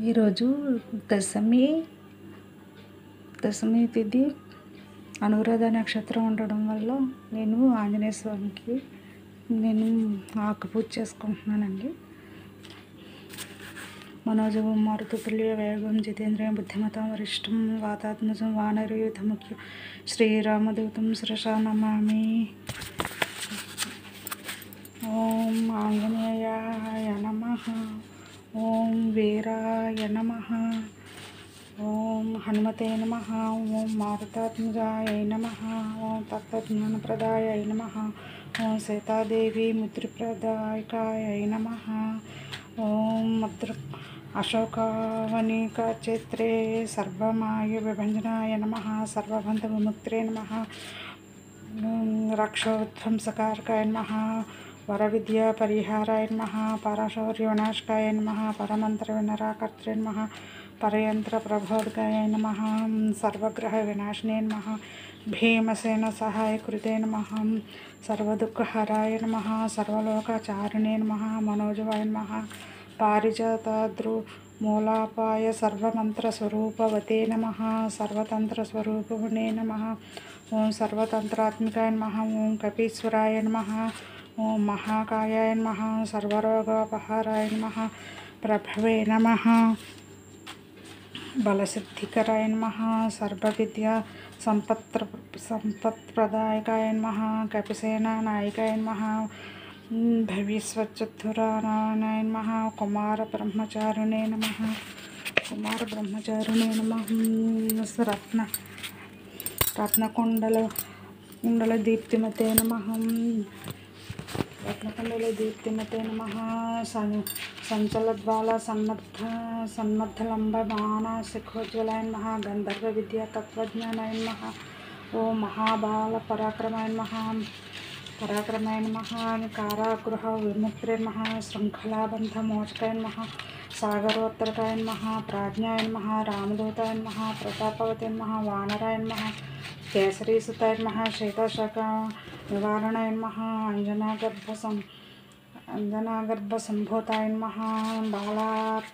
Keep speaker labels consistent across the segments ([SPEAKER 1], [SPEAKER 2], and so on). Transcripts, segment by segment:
[SPEAKER 1] ఈరోజు దశమి తిథి అనురాధ నక్షత్రం ఉండడం వల్ల నేను ఆంజనేయ స్వామికి ఆకు పూజ చేసుకుంటున్నానండి. మనోజవం మారుతుల్య వేగం జితేంద్రియం బుద్ధిమతాం వరిష్టం వాతాత్మజం వానరయూథముఖ్యం శ్రీరామదూతం శిరసా నమామి. ఓం ఆంజనేయాయ నమః. ఓం వీరాయ నమః. ఓం హనుమతే నమః. ఓం మారుతాత్మజాయ నమః. ఓం తత్వజ్ఞానప్రదాయ నమః. ఓం సీతాదేవి ముద్రిప్రదాయకాయ నమః. ఓం అశోకవనికచేత్రే సర్వమాయ విభంజనాయ నమః. సర్వబంధ విముక్త్రే నమః. రక్షోధ్వంసకారకాయ నమః. వరవిద్యా పరిహారాయ నమః. పరశౌర్య వినాశకాయ నమః. పరమంత్ర వినరాకర్త్రే నమః. పరయంత్ర ప్రబోధకాయ నమః. సర్వగ్రహ వినాశినే నమః. భీమసేన సహాయకృతే నమః. సర్వదుఃఖహరాయ నమః. సర్వలోకచారిణే నమః. మనోజవాయ నమః. పారిజాతాద్రుమూలాపాయ సర్వమంత్రస్వరూపవతే నమః. సర్వతంత్రస్వరూపిణే నమః. ఓం సర్వతంత్రాత్మికాయ నమః. ఓం కపీశ్వరాయ నమః. ఓం మహాకాయాయ నమః. సర్వరోగోపహారాయ నమః. ప్రభవే నమః. బలసిద్ధికరాయ నమః. సర్వవిద్యా సంపత్ప్రదాయకాయ నమః. కపిసేన నాయకాయ నమః. భవిష్యచ్చతురానాయ నమః. కుమార బ్రహ్మచారిణే నమః. రత్నకుండల దీప్తిమతే నమః. సంచలద్వాల సన్నద్ధలంబమాన శిఖోజ్వలాయ నమః. గంధర్వ విద్యా తత్వజ్ఞానాయ నమః. ఓం మహాబాల పరాక్రమాయ నమః. కారాగృహ విముక్త్రే నమః. శృంఖలాబంధ మోచకాయ నమః. సాగరోత్తరకాయ నమః. ప్రాజ్ఞాయ నమః. రామదూతాయ నమః. ప్రతాపవతే నమః. వానరాయ నమః. కేసరీసుతాయ నమః. శీతశక నివారణాయ నమః. అంజనాగర్భసంభూతాయ నమః. బాలార్కసదృశాననాయ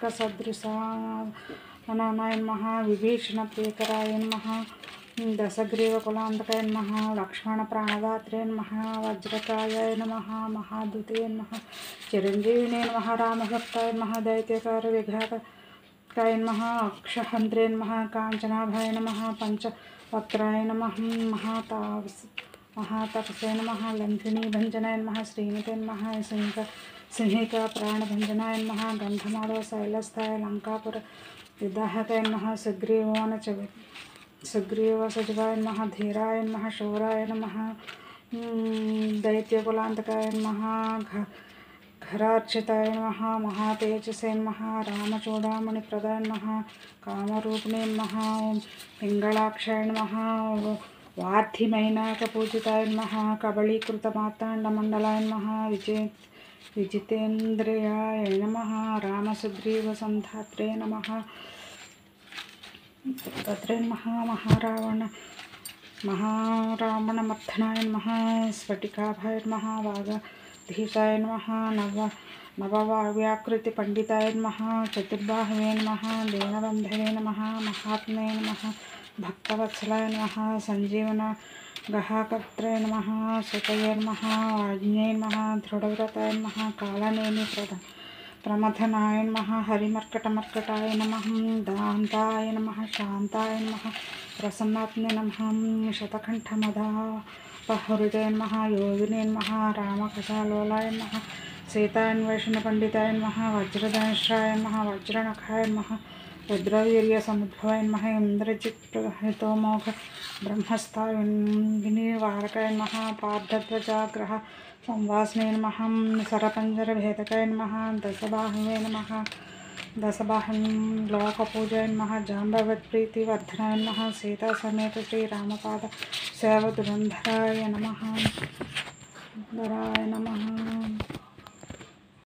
[SPEAKER 1] నమః. విభీషణ ప్రియకరాయ నమః. దశగ్రీవకులాంతకాయ నమః. లక్ష్మణ ప్రాణదాత్రే నమః. వజ్రకాయాయ నమః. మహాదూతే నమః. చిరంజీవినే నమః. రామభక్తాయ నమః. దైత్యకార విఘాతకాయ నమః. అక్షహంత్రే నమః. కాంచనాభాయ నమః. పంచవక్త్రాయ నమః. మహాతపసే నమః. లంకినీ భంజనాయ నమః. శ్రీమతే నమః. సింహికా ప్రాణభంజనాయ నమః. గంధమాడవ శైలస్థాయ లంకాపుర విదాహకాయ నమః. సుగ్రీవసచివాయ నమః. ధీరాయ నమః. శూరాయ నమః. దైత్యకులాంతకాయ నమః. ఘరార్చితాయ నమః. మహాతేజసే నమః. రామచూడామణి ప్రదాయ నమః. కామరూపిణే నమః. పింగళాక్షాయ నమః. వార్థిమైనాక పూజితాయ నమః. కబళీకృత మార్తాండ మండలాయ నమః. విజితేంద్రియాయ నమః. రామసుగ్రీవ సంధాత్రే నమః. తత్రే నమః. మహారావణమర్ధనాయ నమః. స్ఫటికాభాయ నమః. వాగధీశాయ నమః. నవవ్యాకృతి పండితాయ నమః. చతుర్బాహవే నమః. దీనబంధవే నమః. మహాత్మే నమః. భక్తవత్సలాయ నమః. సంజీవన గహాకర్త్రే నమః. సుతయే నమః. వాజ్ఞే నమః. దృఢవ్రతాయ నమః. కాలనేమి ప్రమథనాయ నమః. హరిమర్కటమర్కటాయ నమః. దాంతాయ నమః. శాంతాయ నమః. ప్రసన్నాత్మే నమః. శతకంఠమదాపహృతే నమః. యోగినే నమః. రామకథాలోలాయ నమః. సీతాన్వేషణ పండితాయ నమః. వజ్రధనుష్రాయ నమః. వజ్రనఖాయ నమః. రుద్రవీర్య సముద్భవాయ నమః. ఇంద్రజిత్ ప్రహితోమోఘ బ్రహ్మస్థాయ వినివారకాయ నమః. పార్థధ్వజాగ్రహ సంవాసినే నమః. సరపంజర భేదకాయ నమః. దశబాహవే నమః. దశబాహం లోకపూజాయ నమః. జాంబవత్ప్రీతివర్ధనాయ నమః. సీతా సమేత శ్రీరామపాద సేవ దురంధరాయ నమః.